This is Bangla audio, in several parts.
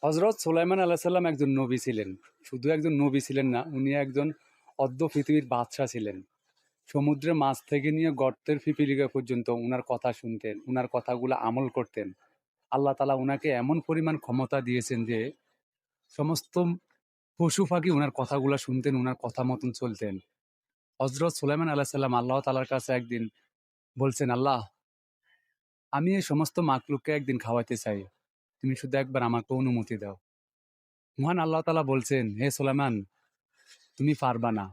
হজরত সুলাইমান আলাইসাল্লাম একজন নবী ছিলেন। শুধু একজন নবী ছিলেন না, উনি একজন অর্ধ পৃথিবীর বাদশাহ ছিলেন। সমুদ্রের মাছ থেকে নিয়ে গর্তের পিপিলিকা পর্যন্ত উনার কথা শুনতেন, উনার কথাগুলো আমল করতেন। আল্লাহ তালা উনাকে এমন পরিমাণ ক্ষমতা দিয়েছেন যে সমস্ত পশু পাখি উনার কথাগুলো শুনতেন, উনার কথা মতন চলতেন। হজরত সুলাইমান আলাইসাল্লাম আল্লাহ তালার কাছে একদিন বলছেন, আল্লাহ, আমি এই সমস্ত মাকলুককে একদিন খাওয়াইতে চাই, তুমি শুধু একবার আমাকে অনুমতি দাও। মহান আল্লাহ তালা বলছেন, হে সুলাইমান, তুমি পারবা না।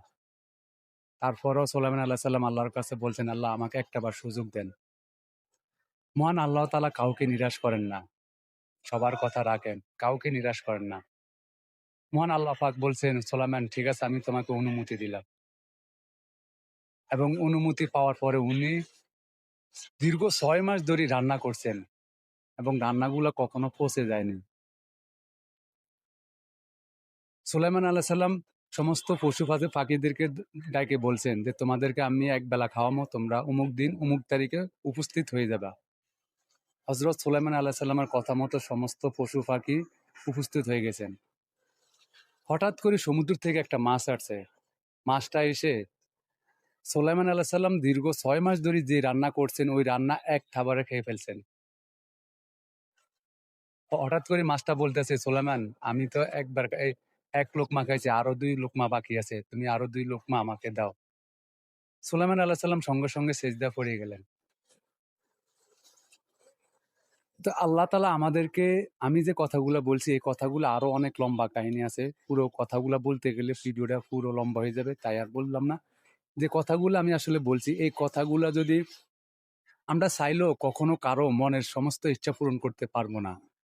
তারপরও সুলাইমান আল্লাহ সাল্লাম আল্লাহর কাছে বলছেন, আল্লাহ, আমাকে একটাবার সুযোগ দেন। মহান আল্লাহ তালা কাউকে নিরাশ করেন না, সবার কথা রাখেন, কাউকে নিরাশ করেন না। মহান আল্লাহ পাক বলছেন, সুলাইমান, ঠিক আছে, আমি তোমাকে অনুমতি দিলাম। এবং অনুমতি পাওয়ার পরে উনি দীর্ঘ 6 মাস ধরে রান্না করছেন এবং রান্নাগুলো কখনো পচে যায়নি। সুলাইমান আল্লাহ সাল্লাম সমস্ত পশু পাখিদেরকে ডাকে বলছেন যে তোমাদেরকে আমি একবেলা খাওয়ামো, তোমরা অমুক দিন অমুক তারিখে উপস্থিত হয়ে যাবা। হজরত সুলাইমান আল্লাহ সাল্লামের কথা মতো সমস্ত পশু পাখি উপস্থিত হয়ে গেছেন। হঠাৎ করে সমুদ্র থেকে একটা মাছ আসছে। মাছটা এসে সুলাইমান আল্লাহ সাল্লাম দীর্ঘ 6 মাস ধরে যে রান্না করছেন ওই রান্না এক খাবারে খেয়ে ফেলছেন। হঠাৎ করে মাছটা বলতেছে, সুলাইমান, আমি তো একবার এক লোকমা খাইছি, আরো 2 লোকমা বাকি আছে, তুমি আরো 2 লোকমা আমাকে দাও। সুলাইমান আল্লাহ সাল্লাম সঙ্গে সঙ্গে সেজদা পড়ে গেলেন। তো আল্লাহ তালা আমাদেরকে, আমি যে কথাগুলো বলছি এই কথাগুলো আরো অনেক লম্বা কাহিনী আছে, পুরো কথাগুলো বলতে গেলে ভিডিওটা পুরো লম্বা হয়ে যাবে, তাই আর বললাম না। যে কথাগুলো আমি আসলে বলছি, এই কথাগুলো যদি আমরা চাইলেও কখনো কারো মনের সমস্ত ইচ্ছা পূরণ করতে পারবো না।